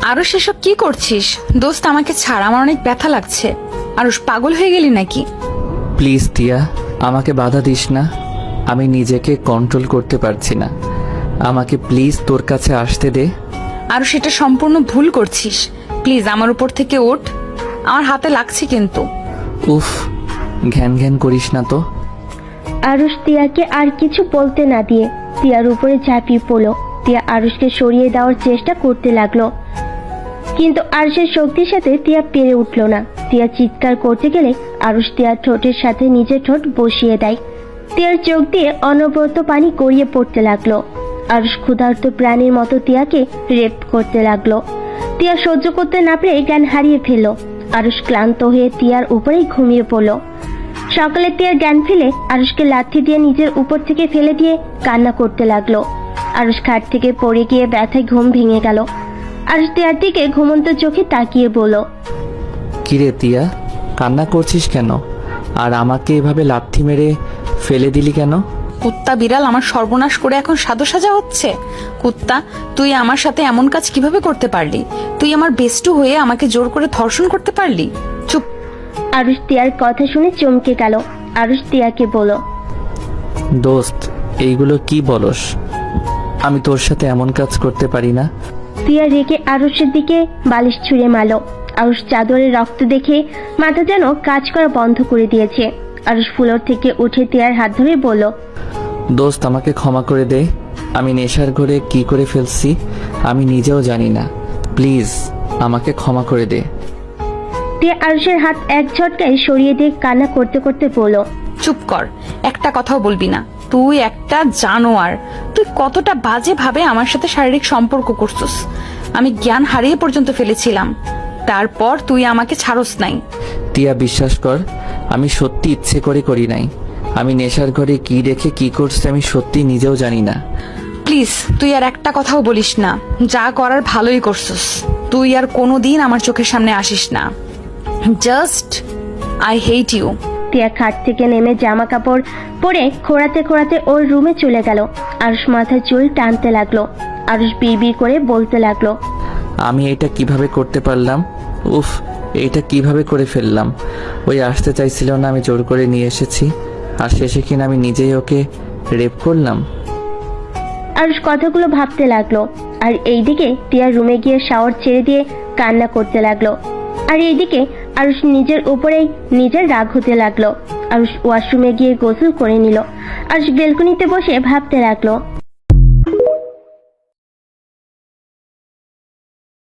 আরো সেসব কি করছিস? দোস্ত আমাকে ছাড়, আমার অনেক ব্যথা লাগছে। আরুষ পাগল হয়ে গেলি নাকি? প্লিজ টিয়া, আমাকে বাধা দিস না। আমি নিজেকে কন্ট্রোল করতে পারছি না। আমাকে প্লিজ তোর কাছে আসতে দে। আরুষ, এটা সম্পূর্ণ ভুল করছিস। প্লিজ আমার উপর থেকে ওঠ, আমার হাতে লাগছে কিন্তু। উফ, ঘ্যান ঘ্যান করিস না তো। আরুষ টিয়াকে আর কিছু বলতে না দিয়ে টিয়ার উপরে ঝাঁপিয়ে পড়ল। টিয়া আরুষকে সরিয়ে দেওয়ার চেষ্টা করতে লাগলো, কিন্তু আরুষের শক্তির সাথে টিয়া পেরে উঠল না। টিয়া চিৎকার করতে গেলে আরুষ টিয়ার ঠোঁটের সাথে নিজের ঠোঁট বসিয়ে দেয়। টিয়ার চোখ দিয়ে অনবরত পানি গড়িয়ে পড়তে লাগলো। আরুষ ক্ষুধার্ত প্রাণীর মতো টিয়াকে রেপ করতে লাগলো। টিয়া সহ্য করতে না পেরে জ্ঞান হারিয়ে ফেলল। আরুষ ক্লান্ত হয়ে টিয়ার উপরেই ঘুমিয়ে পড়ল। সকালে টিয়ার জ্ঞান ফেলে আরুষকে লাঠি দিয়ে নিজের উপর থেকে ফেলে দিয়ে কান্না করতে লাগলো। আরুষ খাট থেকে পড়ে গিয়ে ব্যথায় ঘুম ভেঙে গেল। আরুষ টিয়ার দিকে ঘুমন্ত চোখে তাকিয়ে বলল, কিরে টিয়া, কান্না করছিস কেন? আর আমাকে এভাবে লাথি মেরে ফেলে দিলি কেন? কুত্তা বিড়াল আমার সর্বনাশ করে এখন সাধু সাজা হচ্ছে। কুত্তা, তুই আমার সাথে এমন কাজ কিভাবে করতে পারলি? তুই আমার বেস্টু হয়ে আমাকে জোর করে ধর্ষণ করতে পারলি? চুপ। আরুষ টিয়ার কথা শুনে চমকে গেল। আরুষ টিয়াকে বলল, দোস্ত, এইগুলো কি বলস? আমি তোর সাথে এমন কাজ করতে পারি না। টিয়া রেগে আরুষের দিকে বালিশ ছুঁড়ে মারল। আরুষ চাদরের রক্ত দেখে মাথা যেন কাজ করা বন্ধ করে দিয়েছে। আরুষ ফ্লোর থেকে উঠে টিয়ার হাত ধরে বলল, দোস্ত, আমাকে ক্ষমা করে দে। আমি নেশার ঘরে কি করে ফেলছি আমি নিজেও জানি না। প্লিজ আমাকে ক্ষমা করে দে। টিয়া আরুষের হাত এক ঝটকায় সরিয়ে দিয়ে কান্না করতে করতে বলল, চুপ কর, একটা কথাও বলবি না। তুই একটা জানোয়ার। তুই কতটা বাজে ভাবে আমার সাথে শারীরিক সম্পর্ক করছিস। আমি জ্ঞান হারিয়ে পর্যন্ত ফেলেছিলাম, তারপর তুই আমাকে ছাড়স নাই। টিয়া, বিশ্বাস কর, আমি সত্যি ইচ্ছে করে করি নাই। আমি নেশার ঘরে কি রেখে কি করছে আমি সত্যি নিজেও জানি না। প্লিজ তুই আর একটা কথাও বলিস না। যা করার ভালোই করছিস। তুই আর কোনোদিন আমার চোখের সামনে আসিস না। Just I hate you. টিয়া খাট থেকে নেমে জামা কাপড় পরে খোঁড়াতে খোঁড়াতে ওর রুমে চলে গেল। আরুষ মাথার চুল টানতে লাগলো। আরুষ বিড়বিড় করে বলতে লাগলো, আমি এটা কিভাবে করতে পারলাম? উফ, এইটা কিভাবে করে ফেললাম? ওই আসতে চাইছিল না, আমি জোর করে নিয়ে এসেছি, আর শেষে কিনা আমি নিজেই ওকে রেপ করলাম। আরুষ কথাগুলো ভাবতে লাগলো। আর এইদিকে টিয়ার রুমে গিয়ে শাওয়ার ছেড়ে দিয়ে কান্না করতে লাগলো। আর এইদিকে আরুষ নিজের উপরেই নিজের রাগ হতে লাগলো। আরুষ ওয়াশরুমে গিয়ে গোসল করে নিল। আরুষ বেলকনিতে বসে ভাবতে লাগলো,